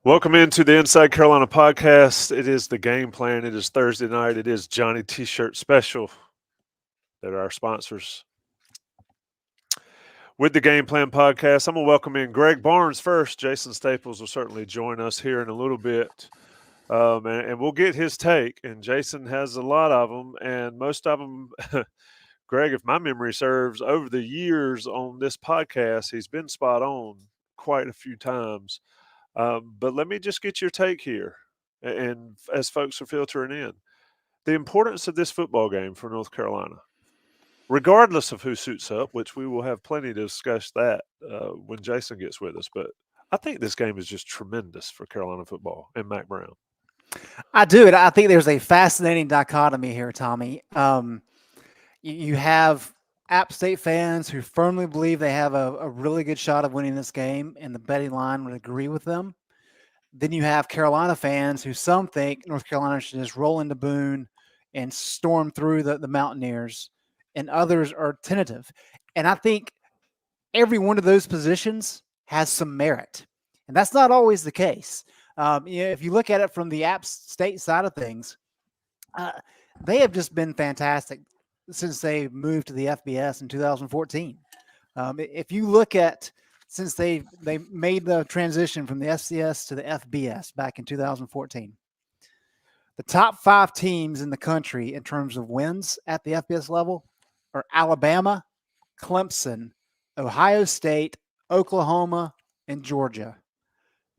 Welcome into the Inside Carolina podcast. It is the game plan. It is Thursday night. It is Johnny T-shirt special that are our sponsors. With the game plan podcast, I'm going to welcome in Greg Barnes first. Jason Staples will certainly join us here in a little bit. And we'll get his take. And Jason has a lot of them, and most of them, Greg, if my memory serves, over the years on this podcast, he's been spot on quite a few times. But let me just get your take here, and as folks are filtering in, the importance of this football game for North Carolina, regardless of who suits up, which we will have plenty to discuss that when Jason gets with us. But I think this game is just tremendous for Carolina football and Mac Brown. I do. And I think there's a fascinating dichotomy here, Tommy. You have App State fans who firmly believe they have a really good shot of winning this game, and the betting line would agree with them. Then you have Carolina fans who some think North Carolina should just roll into Boone and storm through the Mountaineers, and others are tentative. And I think every one of those positions has some merit, and that's not always the case. If you look at it from the App State side of things, they have just been fantastic since they moved to the FBS in 2014. If you look at since they made the transition from the FCS to the FBS back in 2014, the top 5 teams in the country in terms of wins at the FBS level are Alabama, Clemson, Ohio State, Oklahoma, and Georgia.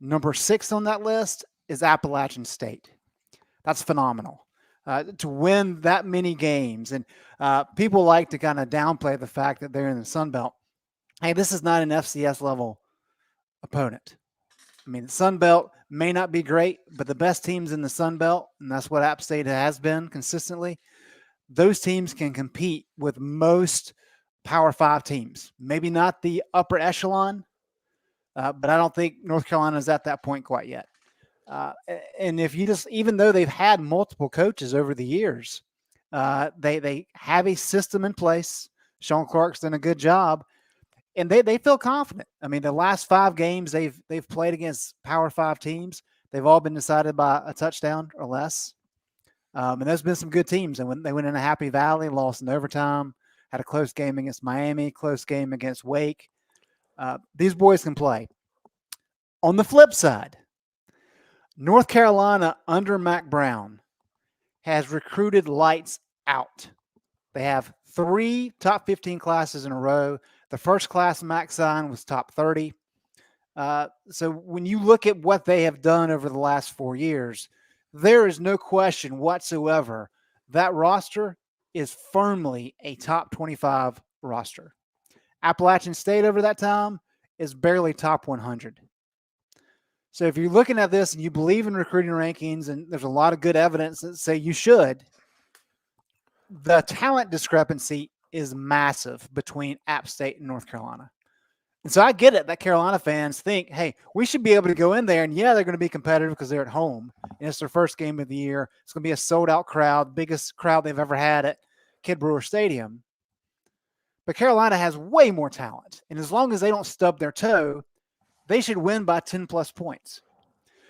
Number 6 on that list is Appalachian State. That's phenomenal. To win that many games. And people like to kind of downplay the fact that they're in the Sun Belt. Hey, this is not an FCS level opponent. I mean, the Sun Belt may not be great, but the best teams in the Sun Belt, and that's what App State has been consistently, those teams can compete with most Power 5 teams. Maybe not the upper echelon, but I don't think North Carolina is at that point quite yet. And if you even though they've had multiple coaches over the years, they have a system in place. Sean Clark's done a good job, and they feel confident. I mean, the last 5 games they've played against Power 5 teams, they've all been decided by a touchdown or less. And there's been some good teams. And when they went into Happy Valley, lost in overtime, had a close game against Miami, close game against Wake. These boys can play. On the flip side, North Carolina under Mac Brown has recruited lights out. They have 3 top 15 classes in a row. The first class Mac signed was top 30. So when you look at what they have done over the last 4 years, there is no question whatsoever that roster is firmly a top 25 roster. Appalachian State over that time is barely top 100. So if you're looking at this and you believe in recruiting rankings, and there's a lot of good evidence that say you should, the talent discrepancy is massive between App State and North Carolina. And so I get it that Carolina fans think, hey, we should be able to go in there, and yeah, they're going to be competitive because they're at home, and it's their first game of the year. It's going to be a sold-out crowd, biggest crowd they've ever had at Kid Brewer Stadium. But Carolina has way more talent, and as long as they don't stub their toe, they should win by 10-plus points.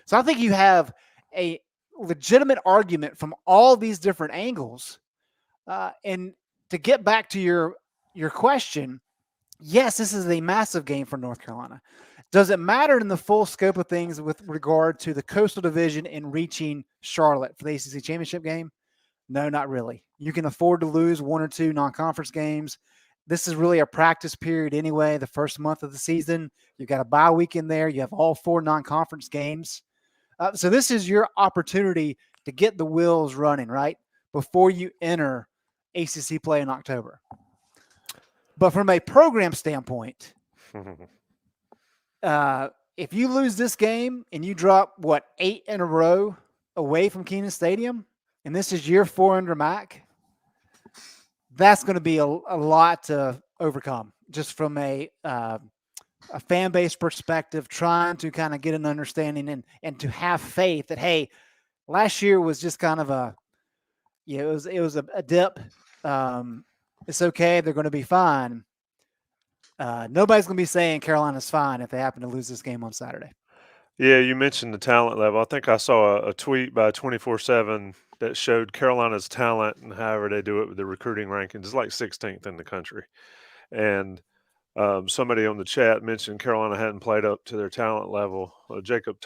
So I think you have a legitimate argument from all these different angles. And to get back to your question, yes, this is a massive game for North Carolina. Does it matter in the full scope of things with regard to the Coastal Division and reaching Charlotte for the ACC Championship game? No, not really. You can afford to lose 1 or 2 non-conference games. This is really a practice period anyway, the first month of the season. You've got a bye week in there. You have all 4 non-conference games. So this is your opportunity to get the wheels running, right, before you enter ACC play in October. But from a program standpoint, if you lose this game and you drop, 8 in a row away from Kenan Stadium, and this is year 4 under Mac, that's going to be a lot to overcome just from a fan base perspective, trying to kind of get an understanding and to have faith that, hey, last year was just kind of it was a dip. It's okay. They're going to be fine. Nobody's going to be saying Carolina's fine if they happen to lose this game on Saturday. Yeah, you mentioned the talent level. I think I saw a tweet by 24/7 that showed Carolina's talent and however they do it with the recruiting rankings is like 16th in the country. And somebody on the chat mentioned Carolina hadn't played up to their talent level. Jacob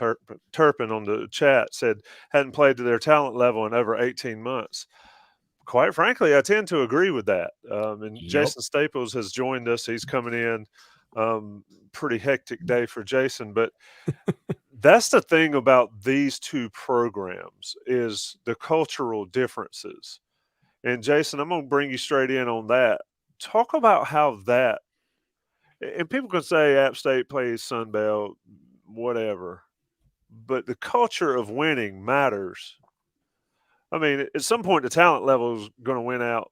Turpin on the chat said hadn't played to their talent level in over 18 months. Quite frankly, I tend to agree with that. And Yep. Jason Staples has joined us. He's coming in. Pretty hectic day for Jason, but that's the thing about these two programs is the cultural differences. And Jason, I'm going to bring you straight in on that. Talk about how that, and people can say App State plays Sun Belt, whatever, but the culture of winning matters. I mean, at some point, the talent level is going to win out,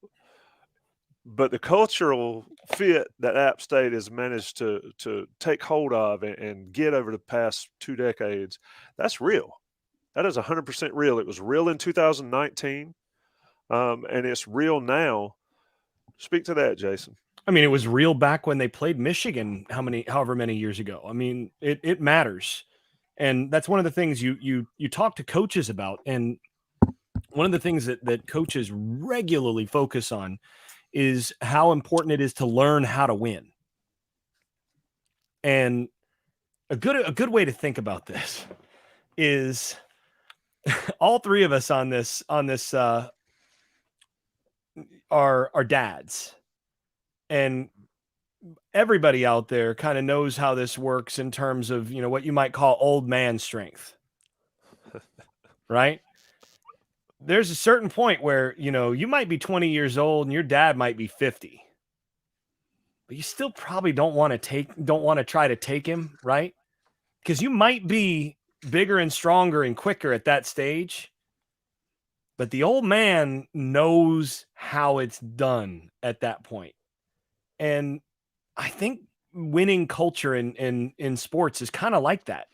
but the cultural fit that App State has managed to take hold of and get over the past 2 decades, that's real. That is 100% real. It was real in 2019, and it's real now. Speak to that, Jason. I mean, it was real back when they played Michigan, however many years ago. I mean, it matters. And that's one of the things you talk to coaches about. And one of the things that coaches regularly focus on is how important it is to learn how to win. And a good way to think about this is all three of us on this are dads. And everybody out there kind of knows how this works in terms of, what you might call old man strength. Right? There's a certain point where, you might be 20 years old and your dad might be 50. But you still probably don't want to try to take him, right? Because you might be bigger and stronger and quicker at that stage. But the old man knows how it's done at that point. And I think winning culture in sports is kind of like that.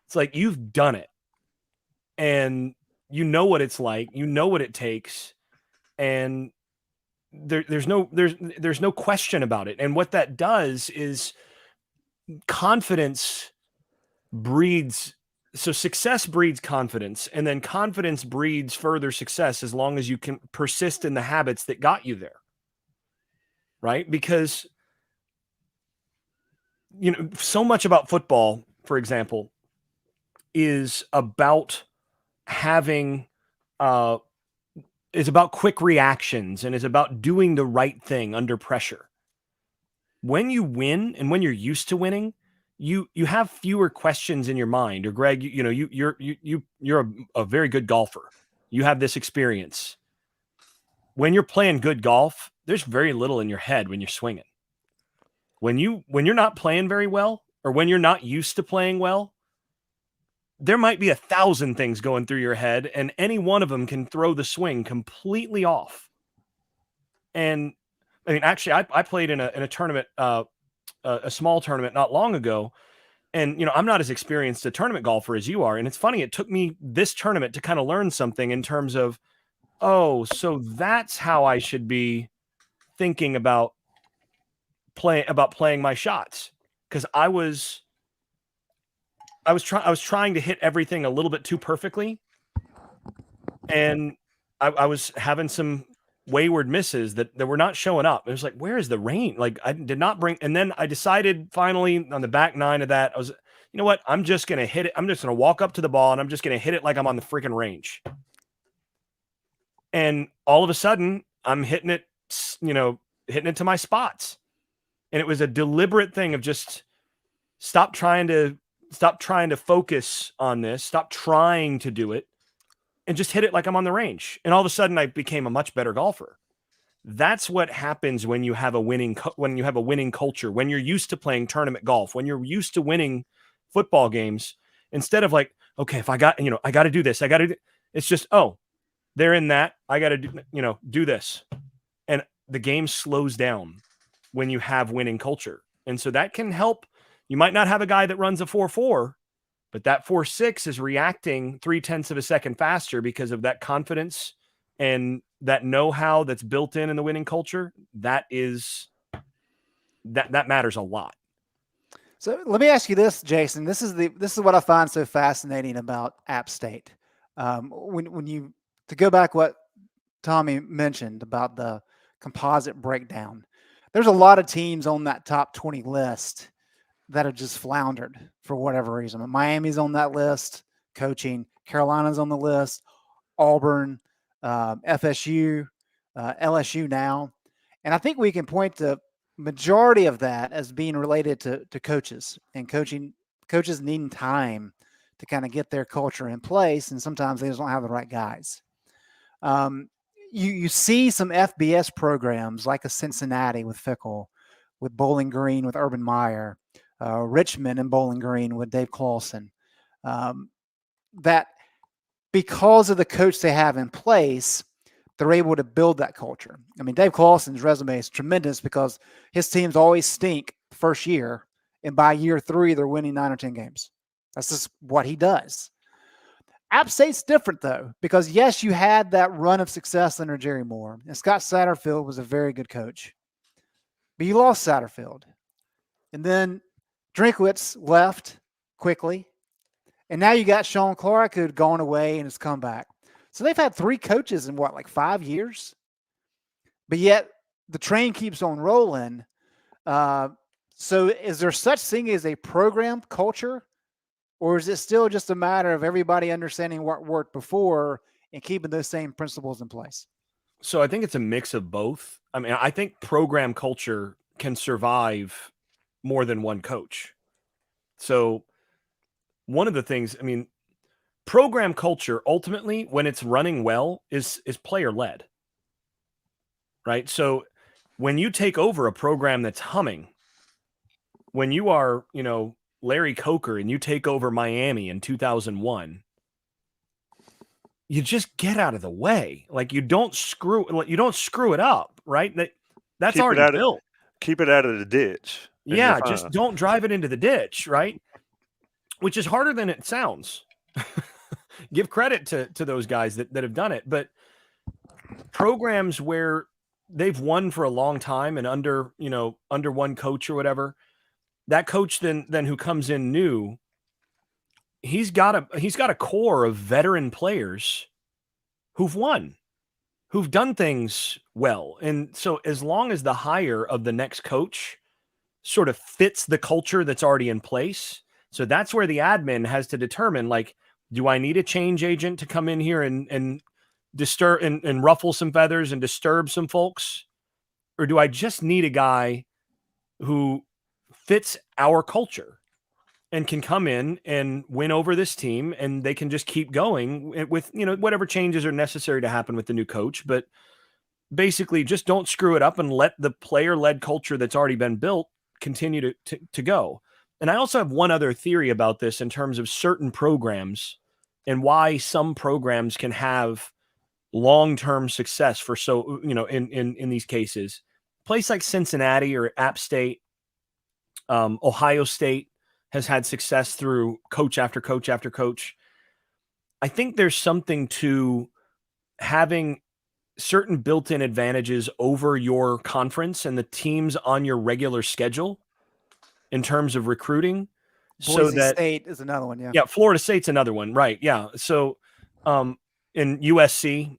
It's like you've done it. And you know what it's like, you know what it takes, and there's no question about it. And what that does is confidence breeds success breeds confidence, and then confidence breeds further success as long as you can persist in the habits that got you there. Right? Because so much about football, for example, is about having is about quick reactions and is about doing the right thing under pressure. When you win and when you're used to winning, you have fewer questions in your mind. Or Greg, you're a very good golfer. You have this experience. When you're playing good golf, there's very little in your head when you're swinging. When you're not playing very well, or when you're not used to playing well, there might be 1,000 things going through your head, and any one of them can throw the swing completely off. And I mean, actually, I played in a tournament, a small tournament not long ago. And, I'm not as experienced a tournament golfer as you are. And it's funny, it took me this tournament to kind of learn something in terms of, oh, so that's how I should be thinking about playing my shots. Because I was trying to hit everything a little bit too perfectly. And I was having some wayward misses that were not showing up. It was like, where is the range? Like, I did not bring, and then I decided finally on the back nine of that, I was, you know what? I'm just going to hit it. I'm just going to walk up to the ball and I'm just going to hit it like I'm on the freaking range. And all of a sudden I'm hitting it to my spots. And it was a deliberate thing of just stop trying to focus on this, stop trying to do it, and just hit it like I'm on the range. And all of a sudden I became a much better golfer. That's what happens when you have a winning culture, when you're used to playing tournament golf, when you're used to winning football games, instead of like, okay, if I got to do this, it's just, oh, they're in that, I got to do this. And the game slows down when you have winning culture. And so that can help. You might not have a guy that runs a 4.4, but that 4.6 is reacting 0.3 of a second faster because of that confidence and that know-how that's built in the winning culture. That matters a lot. So let me ask you this, Jason. This is what I find so fascinating about App State. When you to go back what Tommy mentioned about the composite breakdown, there's a lot of teams on that top 20 list that have just floundered for whatever reason. Miami's on that list, coaching. Carolina's on the list. Auburn, FSU, LSU now, and I think we can point to majority of that as being related to coaches and coaches needing time to kind of get their culture in place, and sometimes they just don't have the right guys. You see some FBS programs like a Cincinnati with Fickle, with Bowling Green with Urban Meyer, Richmond and Bowling Green with Dave Clawson, that because of the coach they have in place, they're able to build that culture. I mean, Dave Clawson's resume is tremendous because his teams always stink the first year, and by year 3, they're winning 9 or 10 games. That's just what he does. App State's different, though, because, yes, you had that run of success under Jerry Moore, and Scott Satterfield was a very good coach. But you lost Satterfield. And then Drinkwitz left quickly. And now you got Sean Clark, who had gone away and has come back. So they've had 3 coaches in like 5 years? But yet the train keeps on rolling. So is there such thing as a program culture? Or is it still just a matter of everybody understanding what worked before and keeping those same principles in place? So I think it's a mix of both. I mean, I think program culture can survive more than one coach. So one of the things, I mean, program culture ultimately, when it's running well, is player led, right? So when you take over a program that's humming, when you are, Larry Coker and you take over Miami in 2001, you just get out of the way. Like you don't screw it up, right? That's Keep already built. Keep it out of the ditch. Yeah, just don't drive it into the ditch, right? Which is harder than it sounds. Give credit to those guys that have done it. But programs where they've won for a long time and under one coach or whatever, that coach then who comes in new, he's got a core of veteran players who've won, who've done things well. And so as long as the hire of the next coach sort of fits the culture that's already in place, so that's where the admin has to determine, like, do I need a change agent to come in here and disturb and ruffle some feathers and disturb some folks? Or do I just need a guy who fits our culture and can come in and win over this team, and they can just keep going with, whatever changes are necessary to happen with the new coach. But basically just don't screw it up and let the player-led culture that's already been built continue to go. And I also have one other theory about this in terms of certain programs and why some programs can have long-term success for in these cases. A place like Cincinnati or App State, Ohio State has had success through coach after coach after coach. I think there's something to having certain built-in advantages over your conference and the teams on your regular schedule in terms of recruiting. Boise State is another one. Yeah. Florida State's another one. Right. Yeah. So, in USC,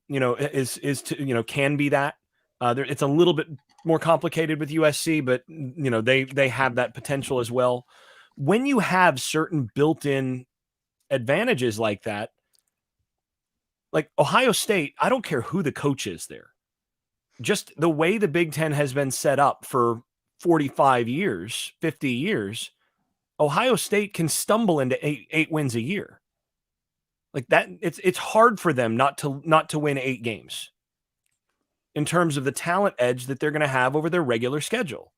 can be that. It's a little bit more complicated with USC, but they have that potential as well. When you have certain built-in advantages like that, like Ohio State, I don't care who the coach is there. Just the way the Big Ten has been set up for 45 years, 50 years, Ohio State can stumble into eight wins a year. Like that, it's hard for them not to win 8 games in terms of the talent edge that they're going to have over their regular schedule.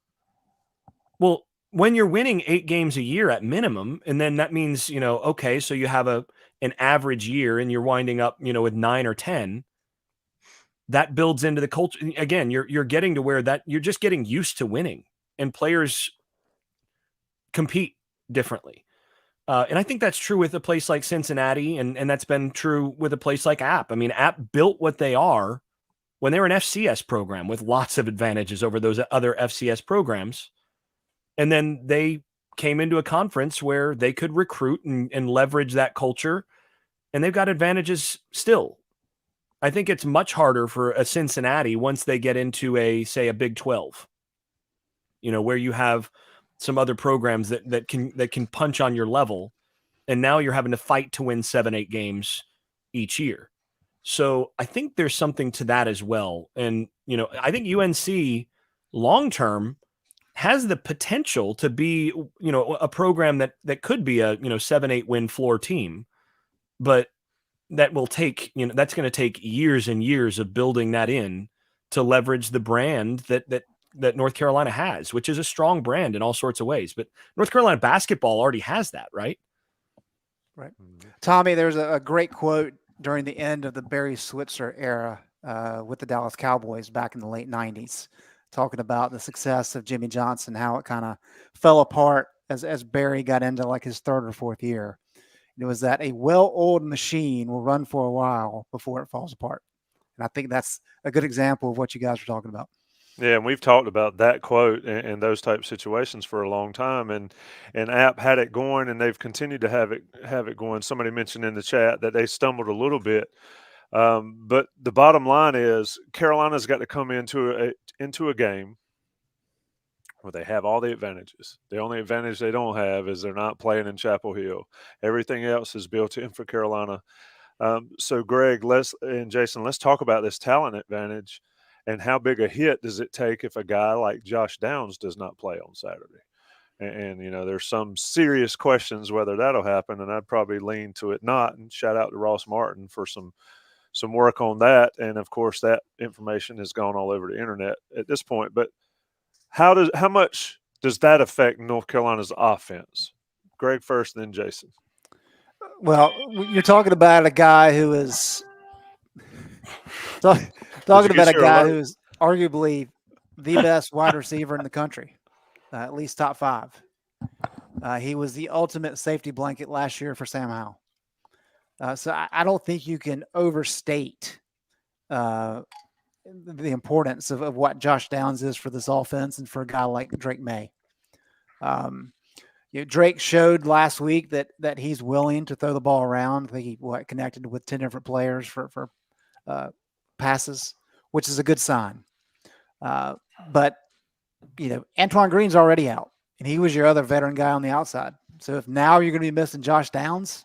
Well, when you're winning 8 games a year at minimum, and then that means, okay, so you have an average year and you're winding up, with 9 or 10, that builds into the culture. Again, you're getting to where that you're just getting used to winning, and players compete differently. And I think that's true with a place like Cincinnati, and that's been true with a place like App. I mean, App built what they are when they were an FCS program with lots of advantages over those other FCS programs. And then they came into a conference where they could recruit and leverage that culture, and they've got advantages still. I think it's much harder for a Cincinnati once they get into say a Big 12, where you have some other programs that can punch on your level, and now you're having to fight to win 7-8 games each year. So I think there's something to that as well. And, I think UNC long term has the potential to be, a program that could be a, 7-8 win floor team, but that will take, that's going to take years and years of building that in to leverage the brand that North Carolina has, which is a strong brand in all sorts of ways. But North Carolina basketball already has that, right? Right. Tommy, there's a great quote during the end of the Barry Switzer era with the Dallas Cowboys back in the late 90s, talking about the success of Jimmy Johnson, how it kind of fell apart as Barry got into like his third or fourth year. It was that a well-oiled machine will run for a while before it falls apart. And I think that's a good example of what you guys are talking about. Yeah, and we've talked about that quote and those type of situations for a long time, and App had it going, and they've continued to have it going. Somebody mentioned in the chat that they stumbled a little bit, but the bottom line is Carolina's got to come into a game where they have all the advantages. The only advantage they don't have is they're not playing in Chapel Hill. Everything else is built in for Carolina. So, Greg, and Jason, let's talk about this talent advantage. And how big a hit does it take if a guy like Josh Downs does not play on Saturday? And there's some serious questions whether that'll happen, and I'd probably lean to it not. And shout out to Ross Martin for some work on that. And of course, that information has gone all over the internet at this point. But how much does that affect North Carolina's offense? Greg first, then Jason. Well, you're talking about a guy who is talking about a guy who's arguably the best wide receiver in the country, at least top 5. He was the ultimate safety blanket last year for Sam Howell. So I don't think you can overstate the importance of what Josh Downs is for this offense and for a guy like Drake May. Drake showed last week that he's willing to throw the ball around. I think he connected with 10 different players for passes, which is a good sign. But Antoine Green's already out, and he was your other veteran guy on the outside. So if now you're going to be missing Josh Downs,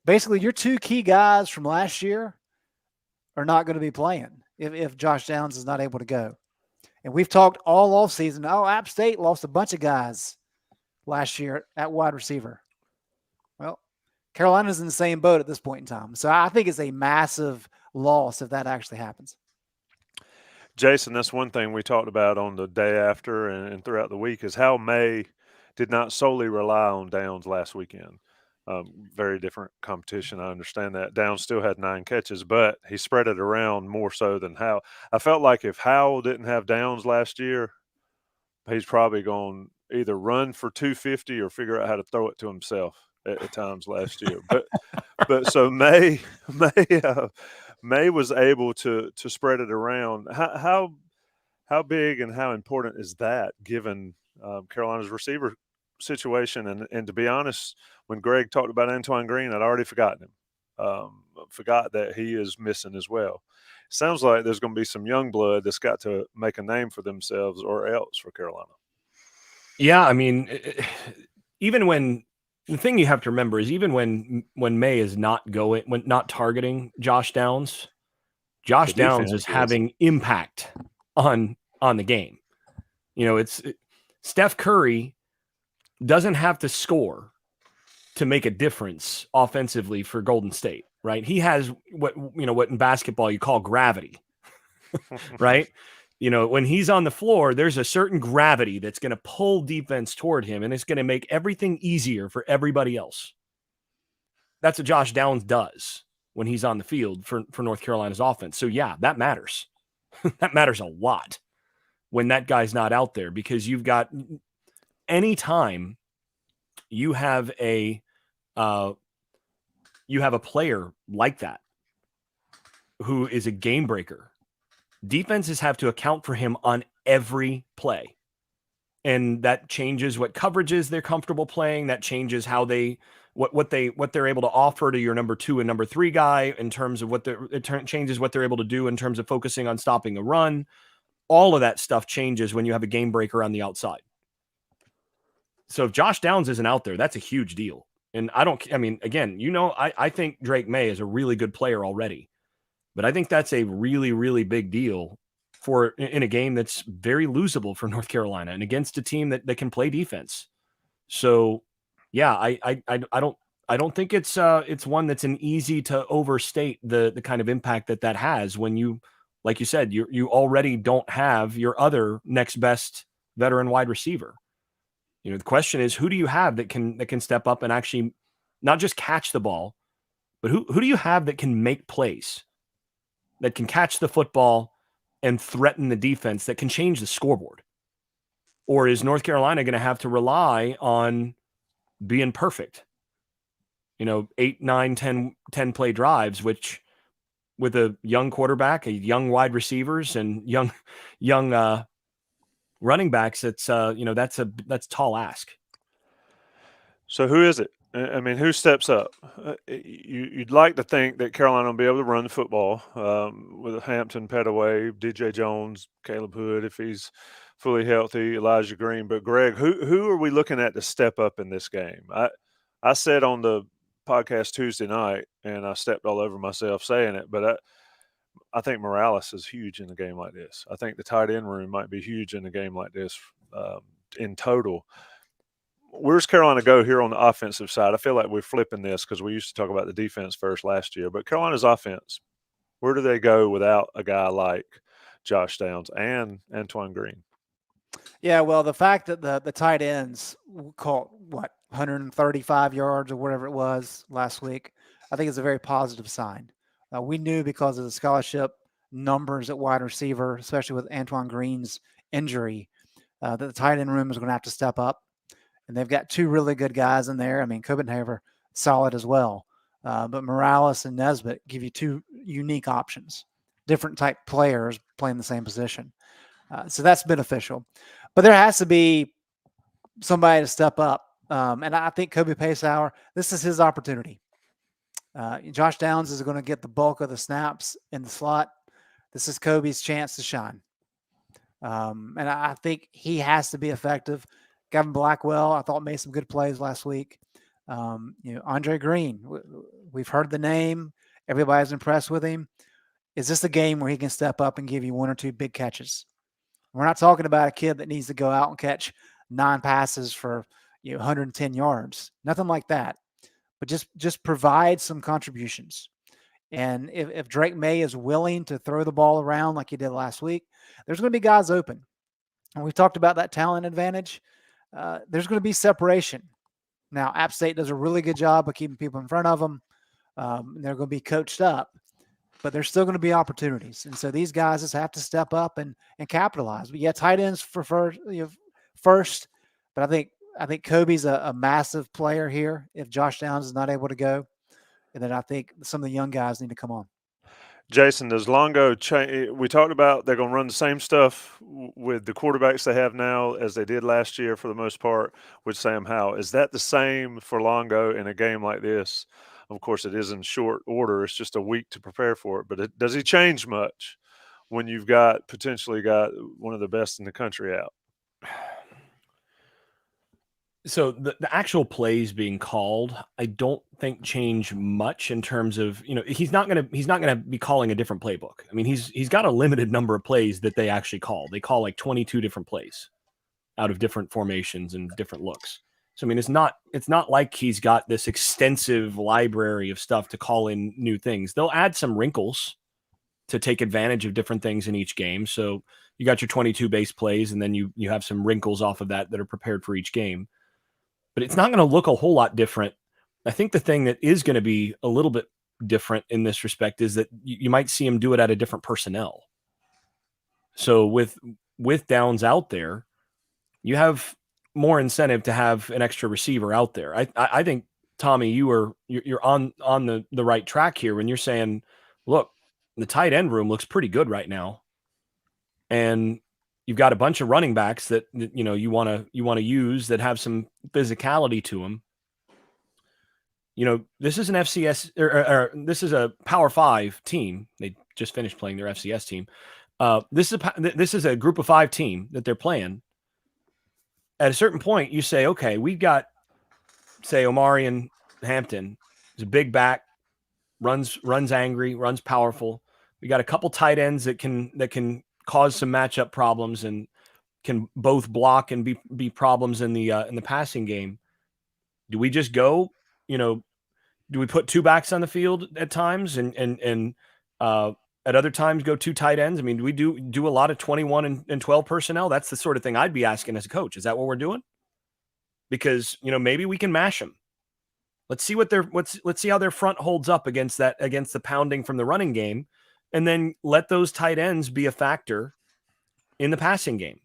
basically your 2 key guys from last year are not going to be playing if Josh Downs is not able to go. And we've talked all offseason. App State lost a bunch of guys last year at wide receiver. Well, Carolina's in the same boat at this point in time. So I think it's a massive loss if that actually happens. Jason, that's one thing we talked about on the day after and throughout the week is how May did not solely rely on Downs last weekend. Very different competition. I understand that. Downs still had 9 catches, but he spread it around more so than Howell. I felt like if Howell didn't have Downs last year, he's probably going to either run for 250 or figure out how to throw it to himself at times last year. But so May was able to spread it around. How big and how important is that given Carolina's receiver situation? And to be honest, when Greg talked about Antoine Green, I'd already forgotten him. Forgot that he is missing as well. Sounds like there's going to be some young blood that's got to make a name for themselves or else for Carolina. Yeah, I mean, even when the thing you have to remember is even when May is not targeting Josh Downs is having impact on the game. It's Steph Curry doesn't have to score to make a difference offensively for Golden State, right? He has what in basketball you call gravity, right? When he's on the floor, there's a certain gravity that's going to pull defense toward him, and it's going to make everything easier for everybody else. That's what Josh Downs does when he's on the field for North Carolina's offense. So, yeah, that matters. That matters a lot when that guy's not out there, because you've got anytime you have a player like that who is a game breaker, defenses have to account for him on every play. and that changes what coverages they're comfortable playing. That changes how what they're able to offer to your number 2 and number 3 guy in terms of changes what they're able to do in terms of focusing on stopping the run. All of that stuff changes when you have a game breaker on the outside. So if Josh Downs isn't out there, that's a huge deal. And again, I think Drake May is a really good player already, but I think that's a really, really big deal in a game that's very losable for North Carolina and against a team that can play defense. So yeah, I don't think it's one that's an easy to overstate the kind of impact that has when you, like you said, you already don't have your other next best veteran wide receiver. The question is, who do you have that can step up and actually not just catch the ball, but who do you have that can make plays, that can catch the football and threaten the defense, that can change the scoreboard? Or is North Carolina going to have to rely on being perfect? 8, 9, 10 play drives, which with a young quarterback, a young wide receivers, and young running backs, it's that's tall ask. So who is it? I mean, who steps up? You'd like to think that Carolina will be able to run the football with Hampton, Petaway, DJ Jones, Caleb Hood, if he's fully healthy, Elijah Green. But Greg, who are we looking at to step up in this game? I said on the podcast Tuesday night, and I stepped all over myself saying it, but I think Morales is huge in a game like this. I think the tight end room might be huge in a game like this in total. Where's Carolina go here on the offensive side? I feel like we're flipping this because we used to talk about the defense first last year. But Carolina's offense, where do they go without a guy like Josh Downs and Antoine Green? Yeah, well, the fact that the tight ends caught, 135 yards or whatever it was last week, I think is a very positive sign. We knew because of the scholarship numbers at wide receiver, especially with Antoine Green's injury, that the tight end room is going to have to step up. And they've got 2 really good guys in there. I mean, Copenhaver, solid as well. But Morales and Nesbitt give you 2 unique options, different type players playing the same position. So that's beneficial. But there has to be somebody to step up. And I think Kobe Pacehour, this is his opportunity. Josh Downs is going to get the bulk of the snaps in the slot. This is Kobe's chance to shine. And I think he has to be effective. Gavin Blackwell, I thought, made some good plays last week. Andre Green, we've heard the name. Everybody's impressed with him. Is this a game where he can step up and give you 1 or 2 big catches? We're not talking about a kid that needs to go out and catch 9 passes for 110 yards. Nothing like that. But just provide some contributions. And if Drake May is willing to throw the ball around like he did last week, there's going to be guys open. And we've talked about that talent advantage. There's going to be separation. Now, App State does a really good job of keeping people in front of them. They're going to be coached up, but there's still going to be opportunities. And so these guys just have to step up and capitalize. But yeah, tight ends for first. But I think Kobe's a massive player here if Josh Downs is not able to go. And then I think some of the young guys need to come on. Jason, does Longo change? We talked about they're going to run the same stuff with the quarterbacks they have now as they did last year for the most part with Sam Howell. Is that the same for Longo in a game like this? Of course, it is in short order. It's just a week to prepare for it. But does he change much when you've potentially got one of the best in the country out? So the actual plays being called, I don't think change much in terms of, he's not gonna be calling a different playbook. I mean, he's got a limited number of plays that they actually call. They call like 22 different plays out of different formations and different looks. So I mean, it's not like he's got this extensive library of stuff to call in new things. They'll add some wrinkles to take advantage of different things in each game. So you got your 22 base plays, and then you have some wrinkles off of that are prepared for each game. But it's not going to look a whole lot different. I think the thing that is going to be a little bit different in this respect is that you might see him do it at a different personnel. So with Downs out there, you have more incentive to have an extra receiver out there. I think, Tommy, you're on the right track here when you're saying, look, the tight end room looks pretty good right now. And you've got a bunch of running backs that you want to use that have some physicality to them. This is an FCS or this is a Power 5 team. They just finished playing their FCS team. This is a Group of 5 team that they're playing. At a certain point, you say, okay, we've got, say, Omarion Hampton. He's a big back, runs angry, runs powerful. We got a couple tight ends that can cause some matchup problems and can both block and be problems in the passing game. Do we just go, do we put 2 backs on the field at times and at other times go 2 tight ends? I mean, do we do a lot of 21 and 12 personnel? That's the sort of thing I'd be asking as a coach. Is that what we're doing? Because, maybe we can mash them. Let's see let's see how their front holds up against the pounding from the running game, and then let those tight ends be a factor in the passing game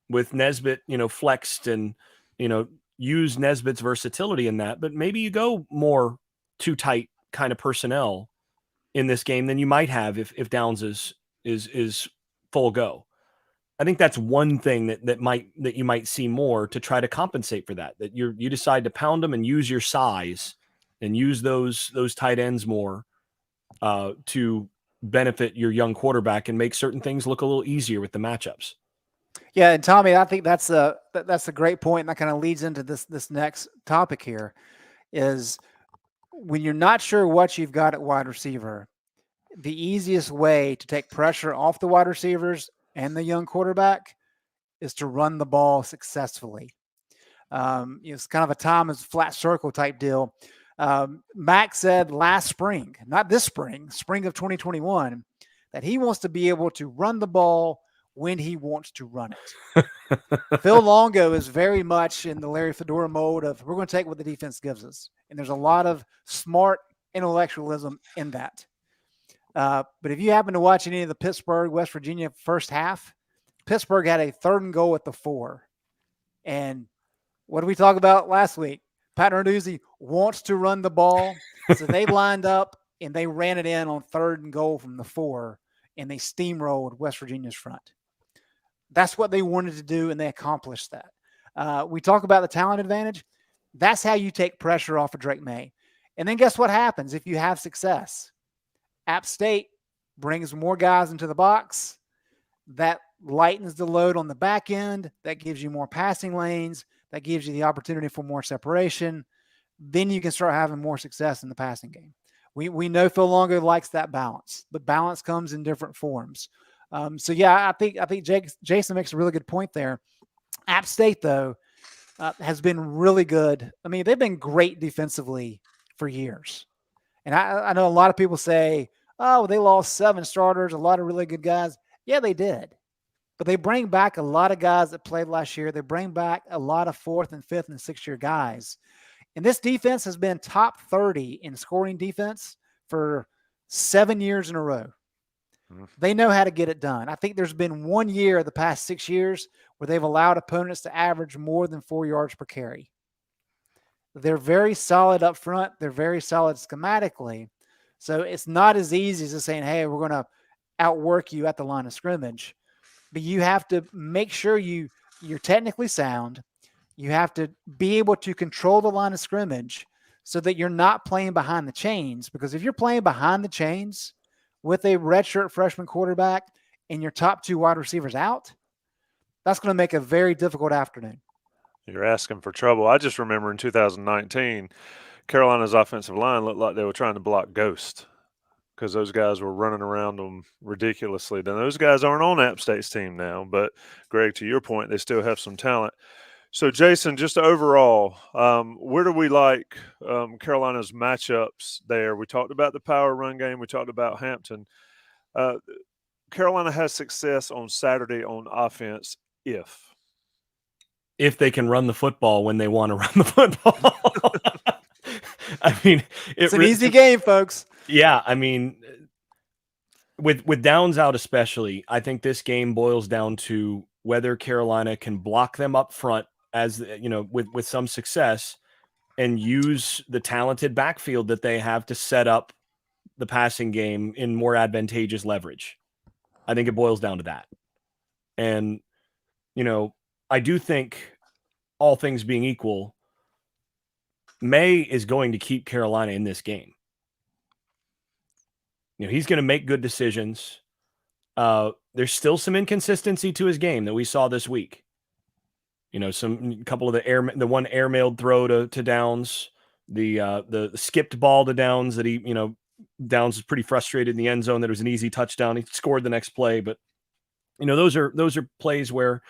with Nesbitt, flexed and, use Nesbitt's versatility in that. But maybe you go more 2 tight kind of personnel in this game than you might have if Downs is full go. I think that's one thing that you might see more to try to compensate for that you decide to pound them and use your size and use those tight ends more to benefit your young quarterback and make certain things look a little easier with the matchups. Yeah, and Tommy, I think that's a great point, and that kind of leads into this next topic here. Is when you're not sure what you've got at wide receiver, the easiest way to take pressure off the wide receivers and the young quarterback is to run the ball successfully. It's kind of a time as flat circle type deal. Mac said last spring, not this spring of 2021, that he wants to be able to run the ball when he wants to run it. Phil Longo is very much in the Larry Fedora mode of we're going to take what the defense gives us. And there's a lot of smart intellectualism in that. But if you happen to watch any of the Pittsburgh, West Virginia first half, Pittsburgh had a 3rd and goal at the 4. And what did we talk about last week? Pat Narduzzi wants to run the ball. So they lined up and they ran it in on 3rd and goal from the 4, and they steamrolled West Virginia's front. That's what they wanted to do, and they accomplished that. We talk about the talent advantage. That's how you take pressure off of Drake May. And then guess what happens if you have success? App State brings more guys into the box. That lightens the load on the back end. That gives you more passing lanes. That gives you the opportunity for more separation. Then you can start having more success in the passing game. We know Phil Longo likes that balance. The balance comes in different forms. So yeah, I think Jason makes a really good point there. App State though has been really good. I mean, they've been great defensively for years. And I know a lot of people say, oh, they lost 7 starters, a lot of really good guys. Yeah, they did. But they bring back a lot of guys that played last year. They bring back a lot of 4th and 5th and 6th year guys. And this defense has been top 30 in scoring defense for 7 years in a row. They know how to get it done. I think there's been 1 year the past 6 years where they've allowed opponents to average more than 4 yards per carry. They're very solid up front. They're very solid schematically. So it's not as easy as just saying, hey, we're going to outwork you at the line of scrimmage. But you have to make sure you're technically sound. You have to be able to control the line of scrimmage so that you're not playing behind the chains. Because if you're playing behind the chains with a redshirt freshman quarterback and your top 2 wide receivers out, that's going to make a very difficult afternoon. You're asking for trouble. I just remember in 2019, Carolina's offensive line looked like they were trying to block Ghost because those guys were running around them ridiculously. Now, those guys aren't on App State's team now, but Greg, to your point, they still have some talent. So, Jason, just overall, where do we like Carolina's matchups there? We talked about the power run game. We talked about Hampton. Carolina has success on Saturday on offense if they can run the football when they want to run the football. I mean, it's an easy game, folks. Yeah, I mean, with Downs out especially, I think this game boils down to whether Carolina can block them up front as with some success and use the talented backfield that they have to set up the passing game in more advantageous leverage. I think it boils down to that. And, I do think, all things being equal, May is going to keep Carolina in this game. He's going to make good decisions. There's still some inconsistency to his game that we saw this week. Some couple of the one airmailed throw to Downs, the skipped ball to Downs that Downs was pretty frustrated in the end zone that it was an easy touchdown. He scored the next play, but those are plays where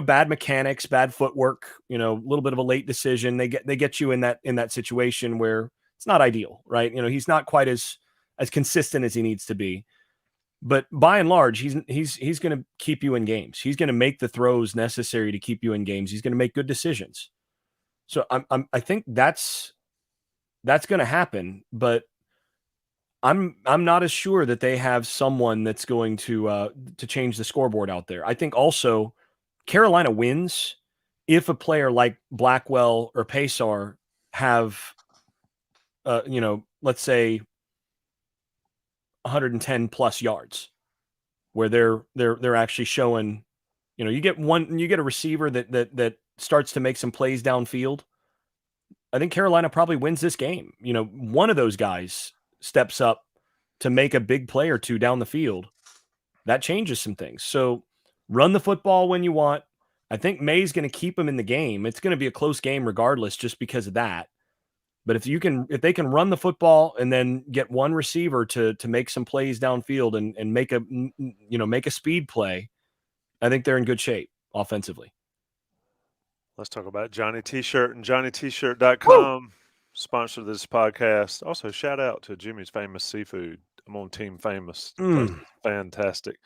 bad mechanics, bad footwork, a little bit of a late decision. They get you in that situation where it's not ideal, right? He's not quite as consistent as he needs to be. But by and large, he's going to keep you in games. He's going to make the throws necessary to keep you in games. He's going to make good decisions. So I think that's going to happen. But I'm not as sure that they have someone that's going to change the scoreboard out there. I think also Carolina wins if a player like Blackwell or Paysar have, let's say 110 plus yards, where they're actually showing, you get a receiver that starts to make some plays downfield. I think Carolina probably wins this game. One of those guys steps up to make a big play or two down the field. That changes some things. So run the football when you want. I think May's going to keep them in the game. It's going to be a close game regardless, just because of that. But if they can run the football and then get one receiver to make some plays downfield and make a speed play, I think they're in good shape offensively. Let's talk about Johnny T-Shirt and JohnnyT-Shirt.com. Sponsor this podcast. Also, shout out to Jimmy's Famous Seafood. I'm on Team Famous. Fantastic.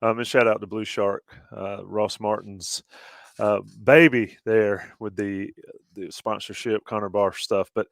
And shout out to Blue Shark, Ross Martin's baby there with the sponsorship, Connor Barth stuff. But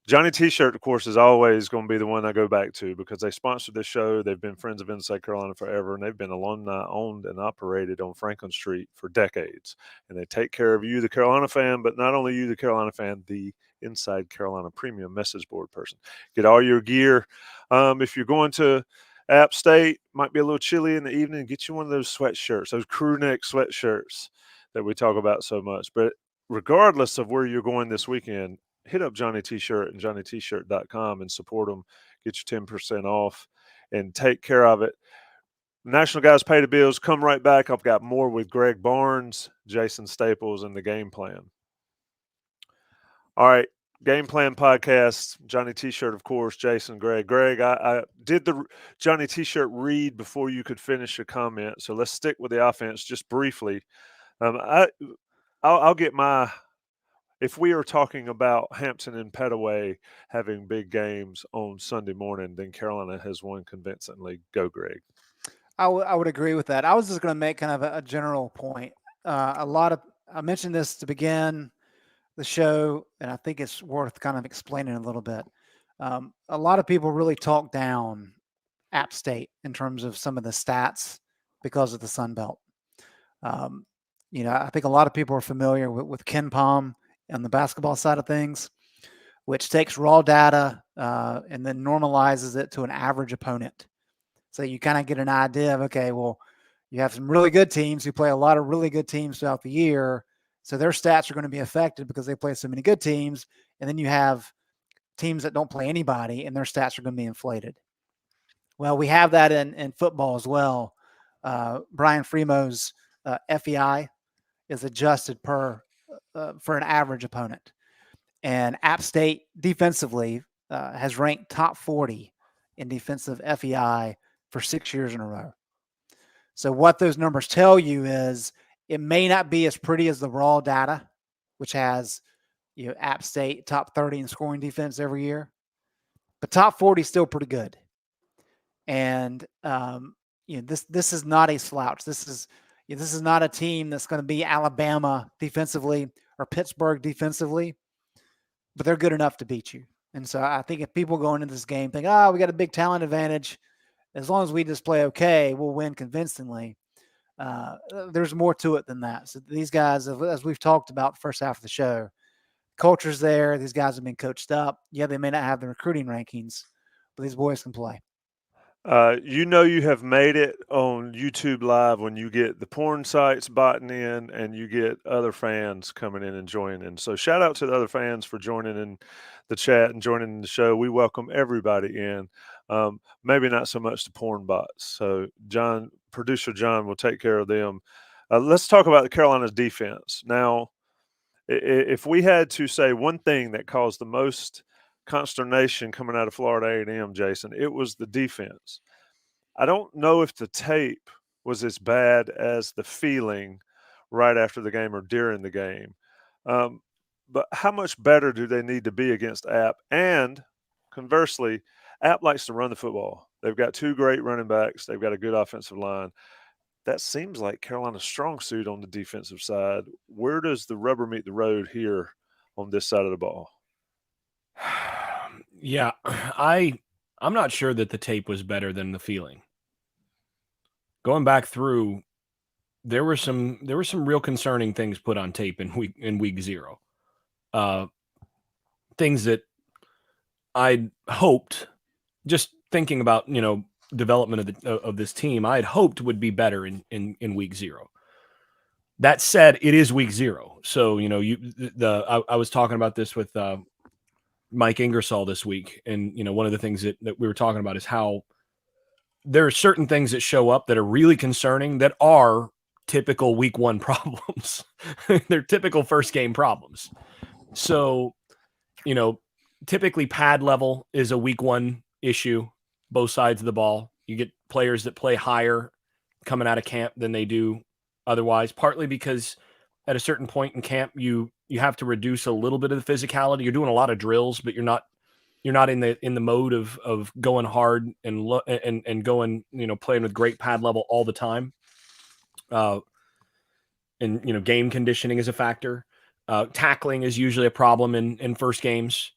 Johnny T-Shirt, of course, is always going to be the one I go back to because they sponsored this show. They've been friends of Inside Carolina forever, and they've been alumni owned and operated on Franklin Street for decades. And they take care of you, the Carolina fan, but not only you, the Carolina fan, the Inside Carolina premium message board person. Get all your gear. If you're going to App State, might be a little chilly in the evening, get you one of those sweatshirts, those crew neck sweatshirts that we talk about so much. But regardless of where you're going this weekend, hit up Johnny T-Shirt and JohnnyT-Shirt.com and support them. Get you 10% off and take care of it. National guys pay the bills. Come right back. I've got more with Greg Barnes, Jason Staples, and the game plan. All right. Game Plan Podcast, Johnny T-Shirt, of course, Jason, Greg. Greg, I did the Johnny T-Shirt read before you could finish your comment, so let's stick with the offense just briefly. I'll get my – if we are talking about Hampton and Petaway having big games on Sunday morning, then Carolina has won convincingly. Go, Greg. I would agree with that. I was just going to make kind of a general point. I mentioned this to begin the show, and I think it's worth kind of explaining a little bit. A lot of people really talk down App State in terms of some of the stats because of the Sun Belt. I think a lot of people are familiar with Ken Pom on the basketball side of things, which takes raw data and then normalizes it to an average opponent. So you kind of get an idea of, okay, well, you have some really good teams who play a lot of really good teams throughout the year. So their stats are going to be affected because they play so many good teams. And then you have teams that don't play anybody and their stats are going to be inflated. Well, we have that in football as well. Brian Fremo's FEI is adjusted for an average opponent. And App State defensively has ranked top 40 in defensive FEI for 6 years in a row. So what those numbers tell you is it may not be as pretty as the raw data, which has App State top 30 in scoring defense every year, but top 40 is still pretty good. And this is not a slouch. This is not a team that's going to be Alabama defensively or Pittsburgh defensively, but they're good enough to beat you. And so I think if people go into this game think, we got a big talent advantage, as long as we just play okay, we'll win convincingly. There's more to it than that. So these guys, as we've talked about the first half of the show, culture's there. These guys have been coached up. Yeah, they may not have the recruiting rankings, but these boys can play. You have made it on YouTube Live when you get the porn sites botting in and you get other fans coming in and joining. So shout out to the other fans for joining in the chat and joining in the show. We welcome everybody in. Maybe not so much the porn bots. So producer John will take care of them. Let's talk about the Carolina's defense. Now, if we had to say one thing that caused the most consternation coming out of Florida A&M, Jason, it was the defense. I don't know if the tape was as bad as the feeling right after the game or during the game. But how much better do they need to be against App? And conversely, App likes to run the football. They've got two great running backs. They've got a good offensive line. That seems like Carolina's strong suit on the defensive side. Where does the rubber meet the road here on this side of the ball? Yeah, I'm not sure that the tape was better than the feeling. Going back through, there were some real concerning things put on tape in week 0. Things that I'd hoped, just thinking about, development of this team, I had hoped would be better in week 0. That said, it is week 0. So, I was talking about this with Mike Ingersoll this week. And, one of the things that we were talking about is how there are certain things that show up that are really concerning that are typical week 1 problems. They're typical first game problems. So, typically pad level is a week 1 issue, both sides of the ball. You get players that play higher coming out of camp than they do otherwise, partly because at a certain point in camp, you have to reduce a little bit of the physicality. You're doing a lot of drills, but you're not in the mode of going hard and going, playing with great pad level all the time. And game conditioning is a factor. Tackling is usually a problem in first games,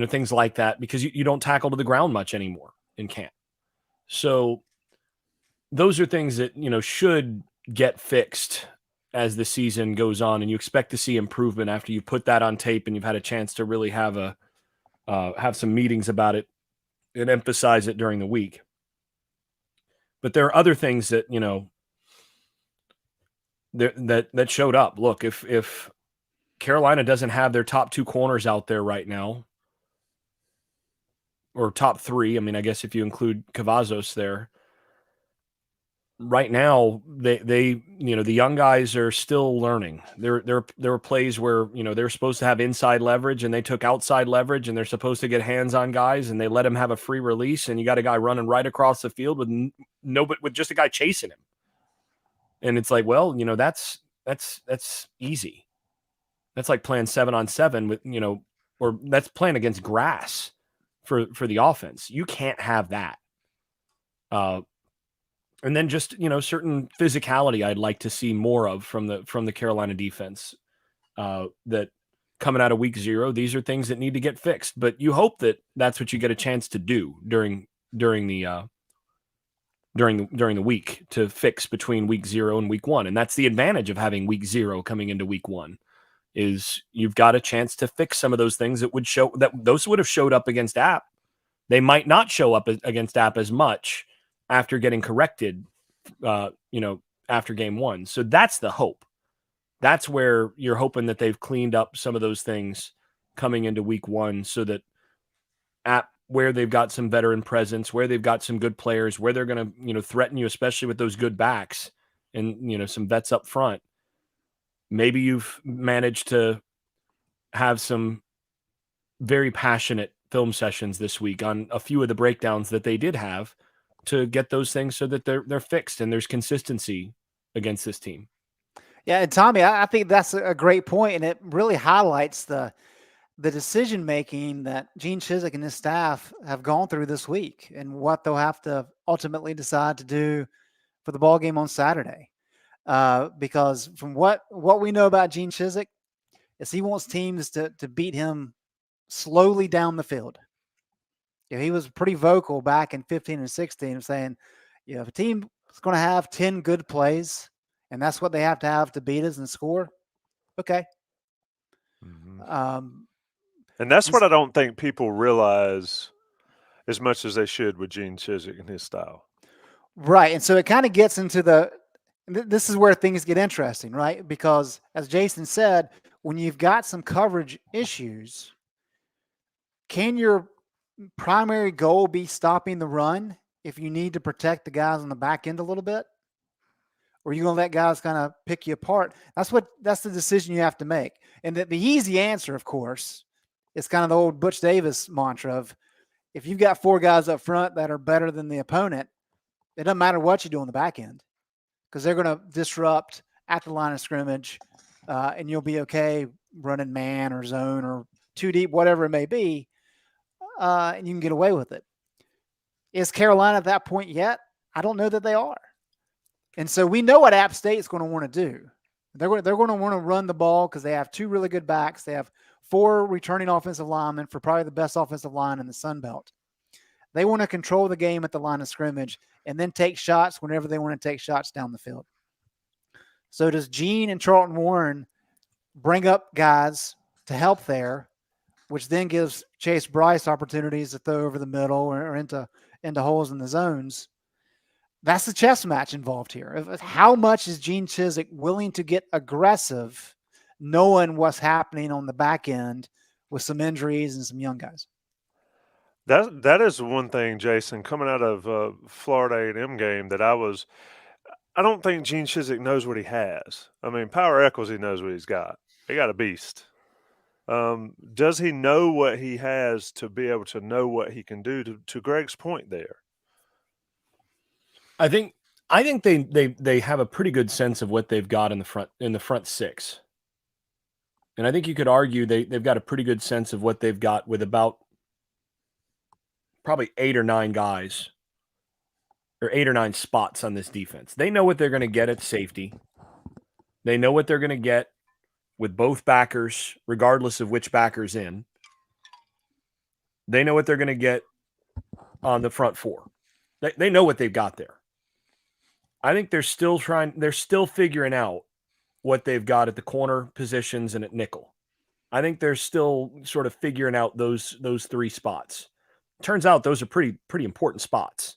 things like that, because you don't tackle to the ground much anymore in camp. So those are things that, should get fixed as the season goes on, and you expect to see improvement after you put that on tape and you've had a chance to really have some meetings about it and emphasize it during the week. But there are other things that, that showed up. Look, if Carolina doesn't have their top 2 corners out there right now, or top 3, I mean, I guess if you include Cavazos there, right now they the young guys are still learning. There were plays where they're supposed to have inside leverage and they took outside leverage, and they're supposed to get hands on guys and they let him have a free release, and you got a guy running right across the field with just a guy chasing him, and it's like, well, that's easy. That's like playing 7-on-7 with or that's playing against grass for the offense. You can't have that. And then just, certain physicality I'd like to see more of from the Carolina defense, that coming out of week 0, these are things that need to get fixed, but you hope that that's what you get a chance to do during the week, to fix between week 0 and week 1. And that's the advantage of having week 0 coming into week 1, is you've got a chance to fix some of those things that those would have showed up against App. They might not show up against App as much after getting corrected, after game 1. So that's the hope. That's where you're hoping that they've cleaned up some of those things coming into week 1, so that App, where they've got some veteran presence, where they've got some good players, where they're going to, threaten you, especially with those good backs and, some vets up front. Maybe you've managed to have some very passionate film sessions this week on a few of the breakdowns that they did have, to get those things so that they're fixed and there's consistency against this team. Yeah, and Tommy, I think that's a great point, and it really highlights the decision making that Gene Chizik and his staff have gone through this week, and what they'll have to ultimately decide to do for the ball game on Saturday. Because from what we know about Gene Chizik, is he wants teams to beat him slowly down the field. He was pretty vocal back in 15 and 16 saying, if a team is going to have 10 good plays and that's what they have to beat us and score, okay. And that's what I don't think people realize as much as they should with Gene Chizik and his style. Right. And so it kind of gets into this is where things get interesting, right? Because as Jason said, when you've got some coverage issues, can your primary goal be stopping the run if you need to protect the guys on the back end a little bit? Or are you going to let guys kind of pick you apart? That's the decision you have to make. And the easy answer, of course, is kind of the old Butch Davis mantra of, if you've got 4 guys up front that are better than the opponent, it doesn't matter what you do on the back end, because they're going to disrupt at the line of scrimmage, and you'll be okay running man or zone or 2 deep, whatever it may be, and you can get away with it. Is Carolina at that point yet? I don't know that they are. And so we know what App State is going to want to do. They're going to want to run the ball because they have 2 really good backs. They have 4 returning offensive linemen for probably the best offensive line in the Sun Belt. They want to control the game at the line of scrimmage and then take shots whenever they want to take shots down the field. So does Gene and Charlton Warren bring up guys to help there, which then gives Chase Bryce opportunities to throw over the middle or into holes in the zones? That's the chess match involved here. How much is Gene Chizik willing to get aggressive, knowing what's happening on the back end with some injuries and some young guys? That is one thing, Jason, coming out of Florida A&M game that I don't think Gene Chizik knows what he has. I mean, Power Echols, he knows what he's got. He got a beast. Does he know what he has to be able to know what he can do, to Greg's point there? I think they have a pretty good sense of what they've got in the front 6. And I think you could argue they've got a pretty good sense of what they've got with about probably 8 or 9 guys, or 8 or 9 spots on this defense. They know what they're going to get at safety. They know what they're going to get with both backers, regardless of which backer's in. They know what they're going to get on the front 4. They know what they've got there. I think they're still figuring out what they've got at the corner positions and at nickel. I think they're still sort of figuring out those 3 spots. Turns out those are pretty important spots.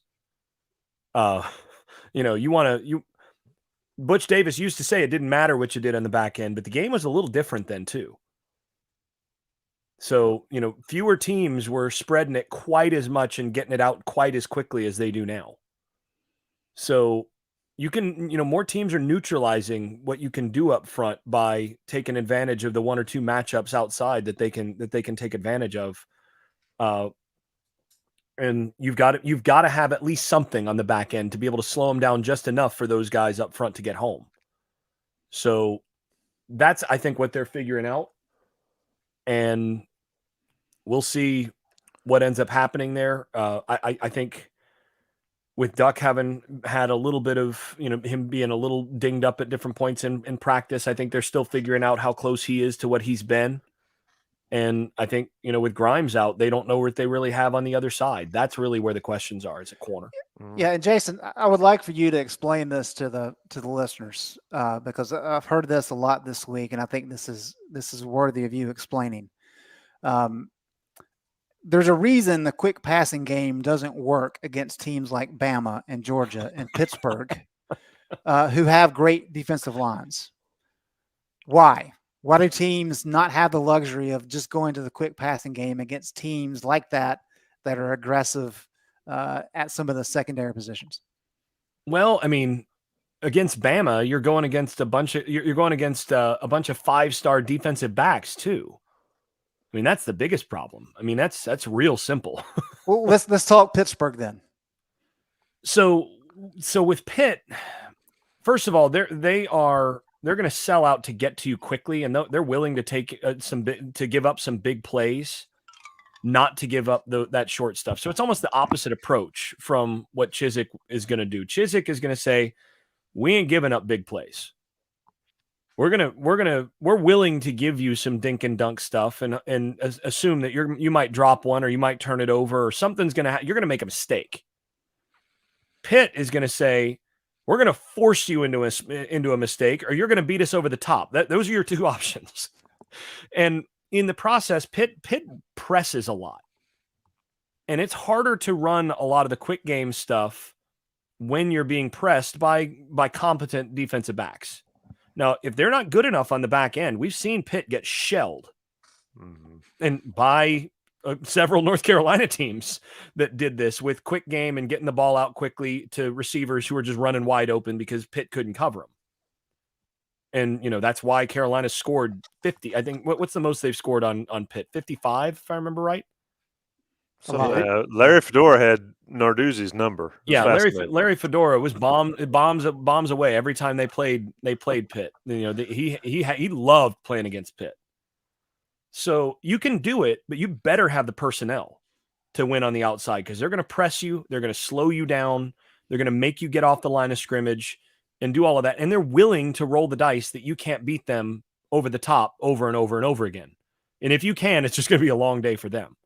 Butch Davis used to say it didn't matter what you did on the back end, but the game was a little different then too. So, fewer teams were spreading it quite as much and getting it out quite as quickly as they do now. So you can, more teams are neutralizing what you can do up front by taking advantage of the 1 or 2 matchups outside that they can take advantage of. And you've got to have at least something on the back end to be able to slow them down just enough for those guys up front to get home. So that's, I think, what they're figuring out. And we'll see what ends up happening there. I think with Duck having had a little bit of, him being a little dinged up at different points in practice, I think they're still figuring out how close he is to what he's been. And I think, with Grimes out, they don't know what they really have on the other side. That's really where the questions are, as a corner. Yeah, and Jason, I would like for you to explain this to the listeners, because I've heard this a lot this week, and I think this is worthy of you explaining. There's a reason the quick passing game doesn't work against teams like Bama and Georgia and Pittsburgh, who have great defensive lines. Why? Why do teams not have the luxury of just going to the quick passing game against teams like that are aggressive at some of the secondary positions? Well, I mean, against Bama, you're going against a bunch of 5-star defensive backs too. I mean, that's the biggest problem. I mean, that's real simple. Well, let's talk Pittsburgh then. So with Pitt, first of all, they're going to sell out to get to you quickly, and they're willing to take to give up some big plays, not to give up that short stuff. So it's almost the opposite approach from what Chizik is going to do. Chizik is going to say, "We ain't giving up big plays. We're willing to give you some dink and dunk stuff, and assume that you might drop one or you might turn it over or something's going to you're going to make a mistake." Pitt is going to say, "We're going to force you into a mistake, or you're going to beat us over the top." Those are your 2 options. And in the process, Pitt presses a lot. And it's harder to run a lot of the quick game stuff when you're being pressed by competent defensive backs. Now, if they're not good enough on the back end, we've seen Pitt get shelled, and by several North Carolina teams that did this with quick game and getting the ball out quickly to receivers who are just running wide open because Pitt couldn't cover them. And, that's why Carolina scored 50. I think what's the most they've scored on Pitt? 55, if I remember right. So Larry Fedora had Narduzzi's number. Yeah, Larry Fedora was bombs away every time they played Pitt. He loved playing against Pitt. So you can do it, but you better have the personnel to win on the outside, because they're going to press you, they're going to slow you down, they're going to make you get off the line of scrimmage and do all of that, and they're willing to roll the dice that you can't beat them over the top over and over and over again. And if you can, it's just going to be a long day for them.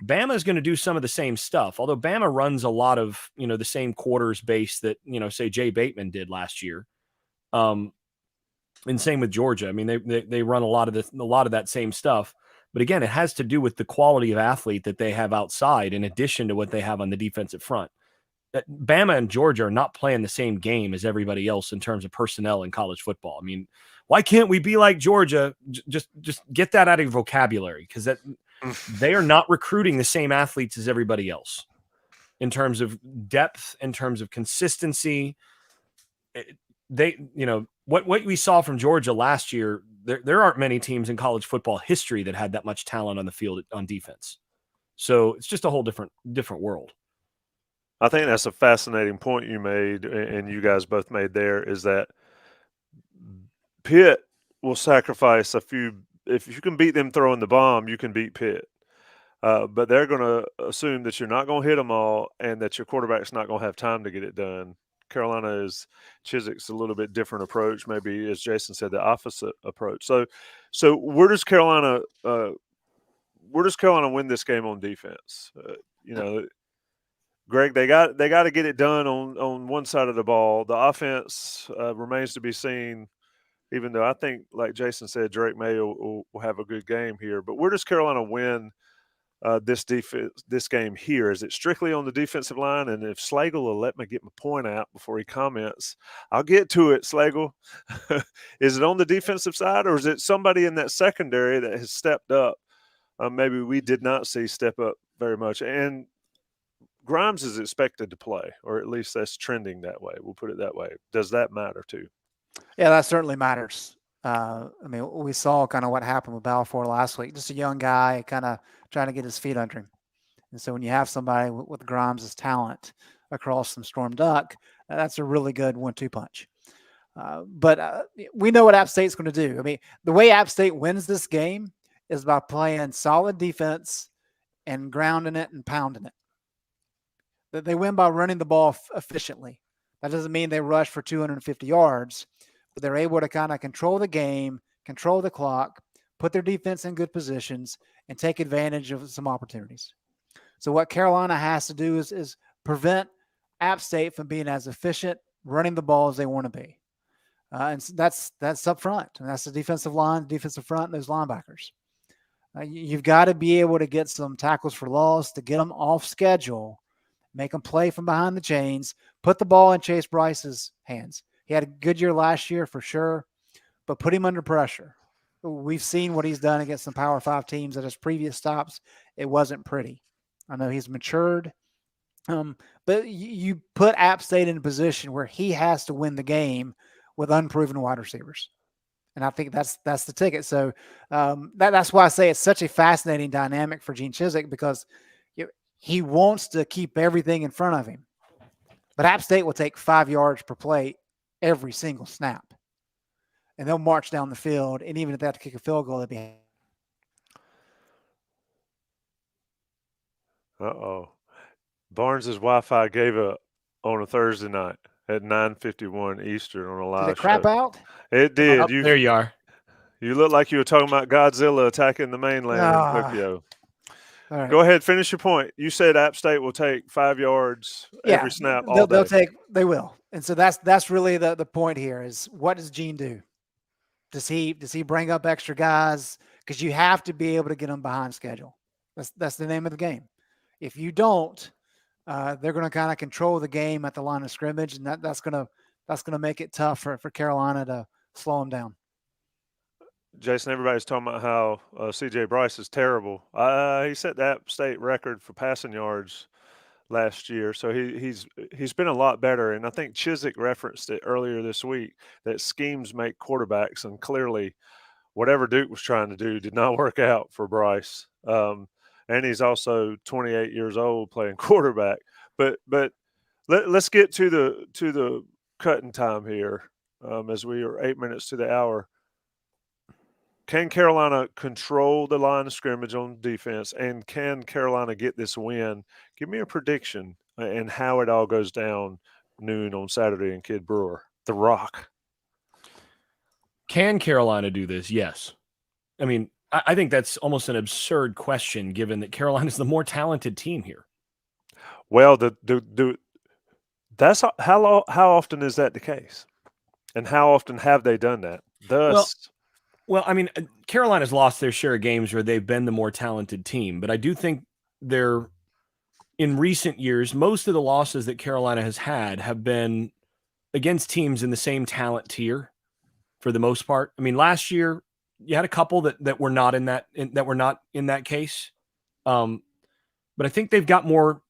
Bama is going to do some of the same stuff, although Bama runs a lot of, the same quarters base that, say Jay Bateman did last year. And same with Georgia. I mean, they run a lot of that same stuff. But again, it has to do with the quality of athlete that they have outside in addition to what they have on the defensive front. Bama and Georgia are not playing the same game as everybody else in terms of personnel in college football. I mean, why can't we be like Georgia? Just get that out of your vocabulary, because they are not recruiting the same athletes as everybody else in terms of depth, in terms of consistency. What we saw from Georgia last year, there aren't many teams in college football history that had that much talent on the field on defense. So it's just a whole different world. I think that's a fascinating point you made, and you guys both made there, is that Pitt will sacrifice a few. If you can beat them throwing the bomb, you can beat Pitt. But they're going to assume that you're not going to hit them all and that your quarterback's not going to have time to get it done. Carolina Chiswick's a little bit different approach, maybe, as Jason said, the opposite approach. So where does Carolina win this game on defense? Greg, they got to get it done on one side of the ball. The offense remains to be seen, even though I think, like Jason said, Drake May will have a good game here. But where does Carolina win this game here? Is it strictly on the defensive line? And if Slagle will let me get my point out before he comments, I'll get to it, Slagle. Is it on the defensive side, or is it somebody in that secondary that has stepped up? Maybe we did not see step up very much. And Grimes is expected to play, or at least that's trending that way. We'll put it that way. Does that matter too? Yeah, that certainly matters. We saw kind of what happened with Balfour last week. Just a young guy kind of trying to get his feet under him. And so when you have somebody with Grimes' talent across some Storm Duck, that's a really good 1-2 punch. But we know what App State's going to do. I mean, the way App State wins this game is by playing solid defense and grounding it and pounding it. They win by running the ball efficiently. That doesn't mean they rush for 250 yards, but they're able to kind of control the game, control the clock, put their defense in good positions, and take advantage of some opportunities. So what Carolina has to do is prevent App State from being as efficient running the ball as they want to be. And so that's up front. And that's the defensive line, defensive front, and those linebackers. You've got to be able to get some tackles for loss to get them off schedule, make them play from behind the chains, put the ball in Chase Bryce's hands. He had a good year last year for sure, but put him under pressure. We've seen what he's done against some Power 5 teams at his previous stops. It wasn't pretty. I know he's matured, but you put App State in a position where he has to win the game with unproven wide receivers. And I think that's the ticket. So that's why I say it's such a fascinating dynamic for Gene Chizik, because he wants to keep everything in front of him. But App State will take 5 yards per play every single snap. And they'll march down the field, and even if they have to kick a field goal, they'll be. Barnes' Wi-Fi gave up on a Thursday night at 9:51 Eastern on a live Did it crap show. out? It did. There you are. You look like you were talking about Godzilla attacking the mainland in Tokyo. All right. Go ahead, finish your point. You said App State will take 5 yards every snap all day. They will. And so that's really the point here is, what does Gene do? Does he bring up extra guys? Because you have to be able to get them behind schedule. That's the name of the game. If you don't, they're going to kind of control the game at the line of scrimmage, and that's going to make it tough for Carolina to slow them down. Jason, everybody's talking about how C.J. Bryce is terrible. He set the App State record for passing yards last year, so he's been a lot better. And I think Chiswick referenced it earlier this week that schemes make quarterbacks, and clearly, whatever Duke was trying to do did not work out for Bryce. And he's also 28 years old playing quarterback. But let's get to the cutting time here, as we are 8 minutes to the hour. Can Carolina control the line of scrimmage on defense, and can Carolina get this win? Give me a prediction and how it all goes down noon on Saturday in Kid Brewer. The Rock. Can Carolina do this? Yes. I mean, I think that's almost an absurd question given that Carolina is the more talented team here. Well, that's how often is that the case? And how often have they done that? Well, I mean, Carolina's lost their share of games where they've been the more talented team, but I do think in recent years, most of the losses that Carolina has had have been against teams in the same talent tier for the most part. I mean, last year you had a couple that were not in that case. But I think they've got more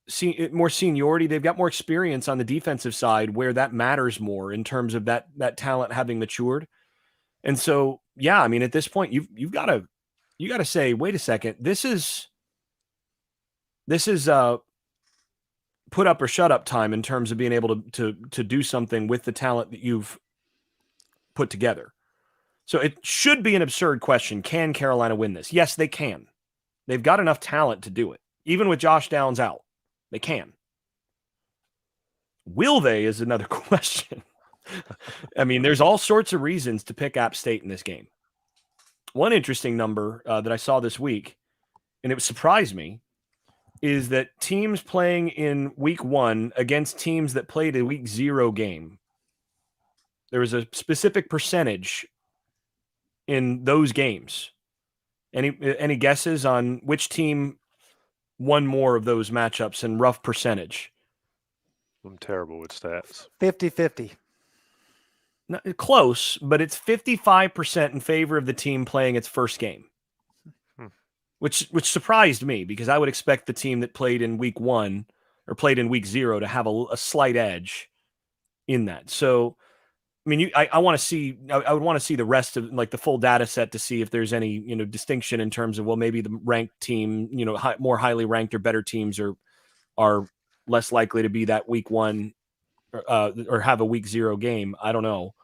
seniority. They've got more experience on the defensive side where that matters more in terms of that talent having matured. And so, yeah, I mean, at this point, you've got to say, wait a second, this is put up or shut up time in terms of being able to do something with the talent that you've put together. So it should be an absurd question. Can Carolina win this? Yes, they can. They've got enough talent to do it. Even with Josh Downs out, they can. Will they is another question. I mean, there's all sorts of reasons to pick App State in this game. One interesting number that I saw this week, and it surprised me, is that teams playing in week 1 against teams that played a week 0 game, there was a specific percentage in those games. Any guesses on which team won more of those matchups in rough percentage? I'm terrible with stats. 50-50. Not close, but it's 55% in favor of the team playing its first game, which surprised me because I would expect the team that played in week 1 or played in week 0 to have a slight edge in that. So, I mean, I want to see. I would want to see the rest of like the full data set to see if there's any distinction in terms of maybe the ranked team, more highly ranked or better teams are less likely to be that week 1 or have a week 0 game. I don't know.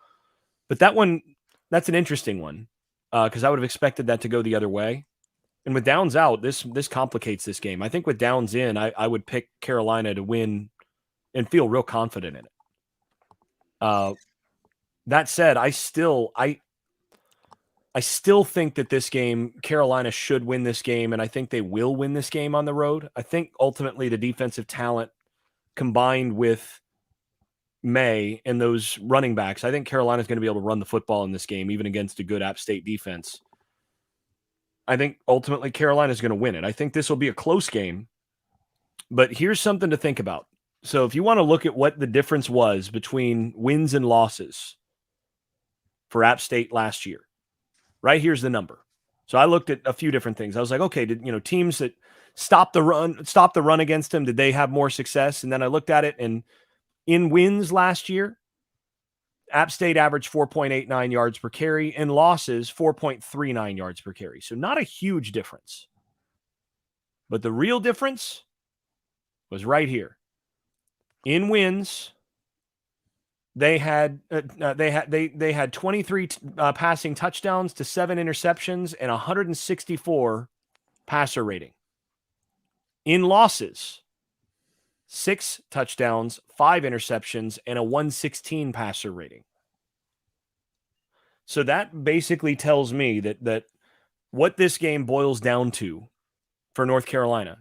But that's an interesting one because I would have expected that to go the other way. And with Downs out, this complicates this game. I think with Downs in, I would pick Carolina to win and feel real confident in it. That said, I still think that this game, Carolina should win this game, and I think they will win this game on the road. I think ultimately the defensive talent combined with May and those running backs, I think Carolina's going to be able to run the football in this game, even against a good App State defense. I think ultimately Carolina's going to win it. I think this will be a close game, but here's something to think about. So if you want to look at what the difference was between wins and losses for App State last year, right here's the number. So I looked at a few different things. I was like, okay, did teams that stopped the run against them, did they have more success? And then I looked at it, and in wins last year, App State averaged 4.89 yards per carry. In losses, 4.39 yards per carry. So not a huge difference. But the real difference was right here. In wins, they had 23 passing touchdowns to 7 interceptions and 164 passer rating. In losses, 6 touchdowns, 5 interceptions, and a 116 passer rating. So that basically tells me that what this game boils down to for North Carolina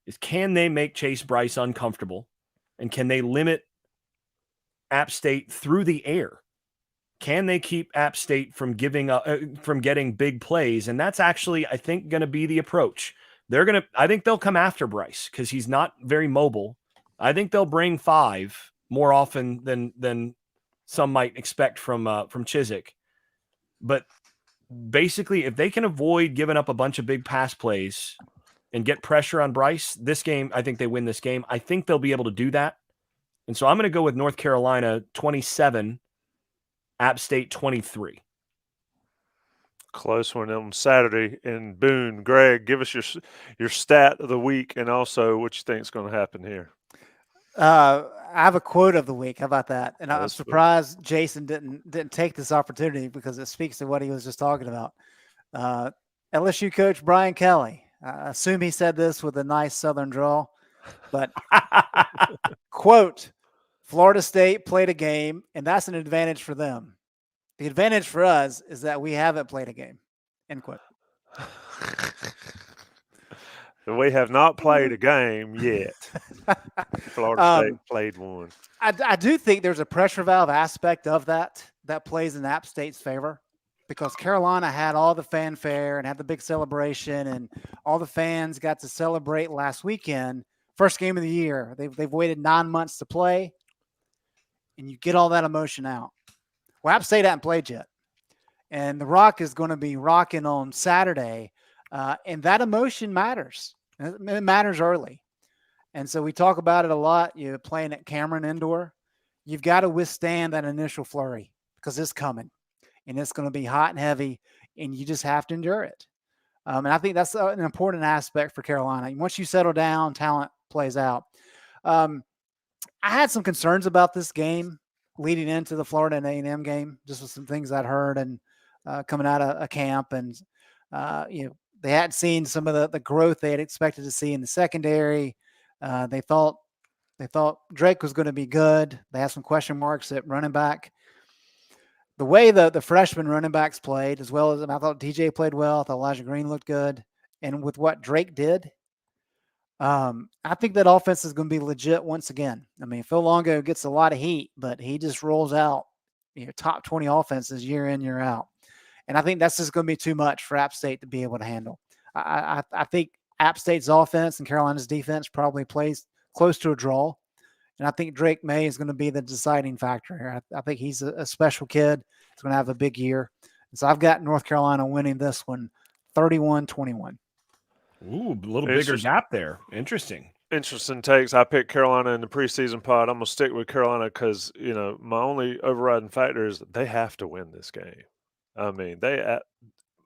is, can they make Chase Bryce uncomfortable, and can they limit App State through the air? Can they keep App State from getting big plays? And that's actually, I think, going to be the approach. I think they'll come after Bryce because he's not very mobile. I think they'll bring 5 more often than some might expect from Chizik. But basically, if they can avoid giving up a bunch of big pass plays and get pressure on Bryce, this game, I think they win this game. I think they'll be able to do that. And so I'm going to go with North Carolina 27, App State 23. Close one on Saturday in Boone. Greg, give us your stat of the week and also what you think is going to happen here. I have a quote of the week. How about that? And I'm That's surprised Jason didn't take this opportunity because it speaks to what he was just talking about. LSU coach Brian Kelly. I assume he said this with a nice Southern drawl, but quote, Florida State played a game, and that's an advantage for them. The advantage for us is that we haven't played a game, end quote. We have not played a game yet. Florida State played one. I do think there's a pressure valve aspect of that plays in App State's favor because Carolina had all the fanfare and had the big celebration and all the fans got to celebrate last weekend. First game of the year. They've waited 9 months to play, and you get all that emotion out. Well, App State hasn't played yet, and the Rock is going to be rocking on Saturday, and that emotion matters. It matters early. And so we talk about it a lot. You're playing at Cameron Indoor. You've got to withstand that initial flurry because it's coming, and it's going to be hot and heavy, and you just have to endure it. And I think that's an important aspect for Carolina. Once you settle down, talent plays out. I had some concerns about this game leading into the Florida and A&M game, just with some things I'd heard and coming out of a camp, and they hadn't seen some of the growth they had expected to see in the secondary. They thought Drake was going to be good. They had some question marks at running back. The way the freshman running backs played, as well as I thought DJ played well. I thought Elijah Green looked good, and with what Drake did, I think that offense is going to be legit once again. I mean, Phil Longo gets a lot of heat, but he just rolls out top 20 offenses year in, year out. And I think that's just going to be too much for App State to be able to handle. I think App State's offense and Carolina's defense probably plays close to a draw. And I think Drake May is going to be the deciding factor here. I think he's a special kid. He's going to have a big year. And so I've got North Carolina winning this one 31-21. Ooh, a little bigger gap there. Interesting takes. I picked Carolina in the preseason pod. I'm going to stick with Carolina because, my only overriding factor is they have to win this game. I mean,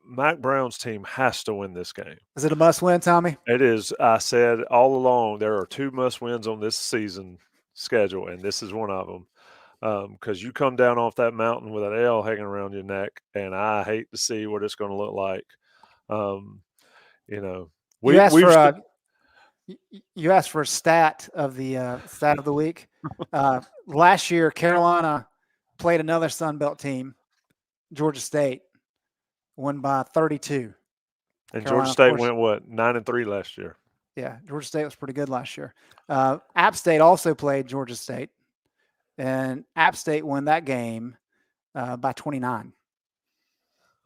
Mac Brown's team has to win this game. Is it a must-win, Tommy? It is. I said all along there are 2 must-wins on this season schedule, and this is one of them. Because you come down off that mountain with an L hanging around your neck, and I hate to see what it's going to look like. You asked for a stat of the week. Last year, Carolina played another Sun Belt team, Georgia State, won by 32. And Carolina, Georgia State went, 9-3 last year? Yeah, Georgia State was pretty good last year. App State also played Georgia State, and App State won that game by 29.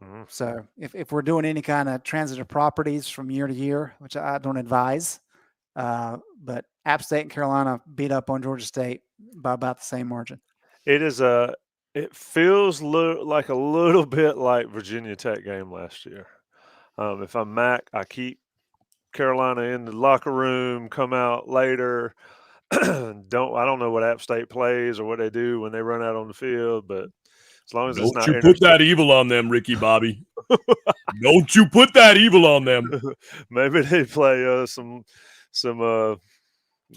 Mm-hmm. So if we're doing any kind of transitive properties from year to year, which I don't advise, but App State and Carolina beat up on Georgia State by about the same margin. It feels like a little bit like Virginia Tech game last year. If I'm Mac, I keep Carolina in the locker room, come out later. I don't know what App State plays or what they do when they run out on the field, but as long as it's not. Don't you put that evil on them, Ricky Bobby. Don't you put that evil on them. Maybe they play some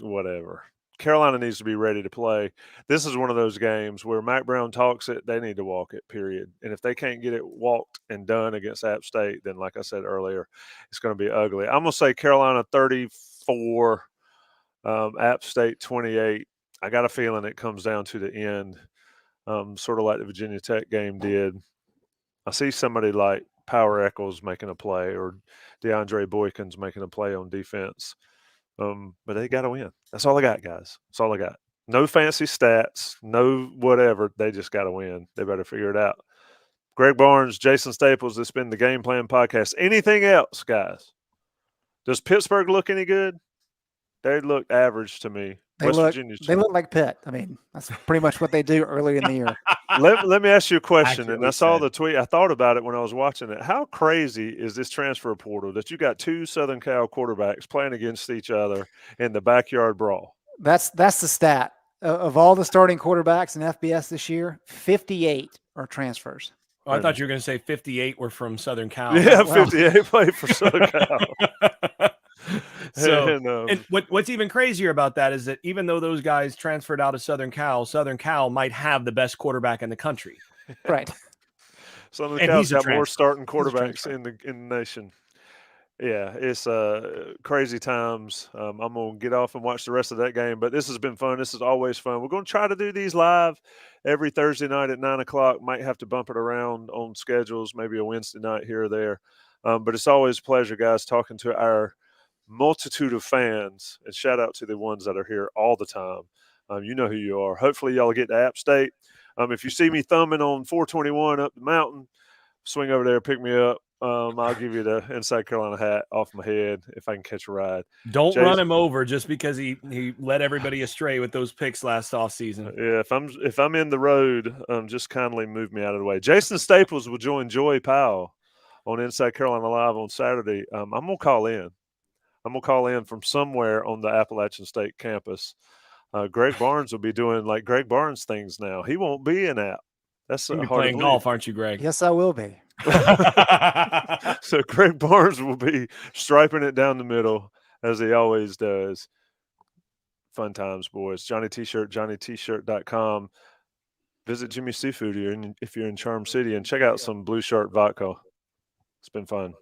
whatever. Carolina needs to be ready to play. This is one of those games where Mac Brown talks it, they need to walk it, period. And if they can't get it walked and done against App State, then like I said earlier, it's going to be ugly. I'm going to say Carolina 34, App State 28. I got a feeling it comes down to the end, sort of like the Virginia Tech game did. I see somebody like Power Eccles making a play or DeAndre Boykins making a play on defense. But they got to win. That's all I got, guys. That's all I got. No fancy stats, no whatever. They just got to win. They better figure it out. Greg Barnes, Jason Staples, this has been the Game Plan Podcast. Anything else, guys? Does Pittsburgh look any good? They look average to me. They look like Pitt. I mean, that's pretty much what they do early in the year. Let me ask you a question. And Accurately I saw said. the tweet. I thought about it when I was watching it. How crazy is this transfer portal that you got 2 Southern Cal quarterbacks playing against each other in the backyard brawl? That's the stat. Of all the starting quarterbacks in FBS this year, 58 are transfers. Oh, I thought you were going to say 58 were from Southern Cal. Yeah, well. 58 played for Southern Cal. So, and what's even crazier about that is that even though those guys transferred out of Southern Cal might have the best quarterback in the country. Right. Southern And Cal's he's a got more transfer. starting He's a quarterbacks transfer. in the nation. Yeah, it's crazy times. I'm going to get off and watch the rest of that game, but this has been fun. This is always fun. We're going to try to do these live every Thursday night at 9 o'clock. Might have to bump it around on schedules, maybe a Wednesday night here or there. But it's always a pleasure, guys, talking to our multitude of fans, and shout out to the ones that are here all the time. You know who you are. Hopefully y'all get to App State. If you see me thumbing on 421 up the mountain, swing over there, pick me up. I'll give you the Inside Carolina hat off my head if I can catch a ride. Don't run him over just because he led everybody astray with those picks last offseason. Yeah, if I'm in the road, just kindly move me out of the way. Jason Staples will join Joey Powell on Inside Carolina Live on Saturday. I'm gonna call in. I'm going to call in from somewhere on the Appalachian State campus. Greg Barnes will be doing like Greg Barnes things now. He won't be in App. That's You'll be hard playing to golf, aren't you, Greg? Yes, I will be. So Greg Barnes will be striping it down the middle as he always does. Fun times, boys. Johnny T-shirt, JohnnyT-shirt.com. Visit Jimmy Seafood here if you're in Charm City and check out some Blue Shark vodka. It's been fun.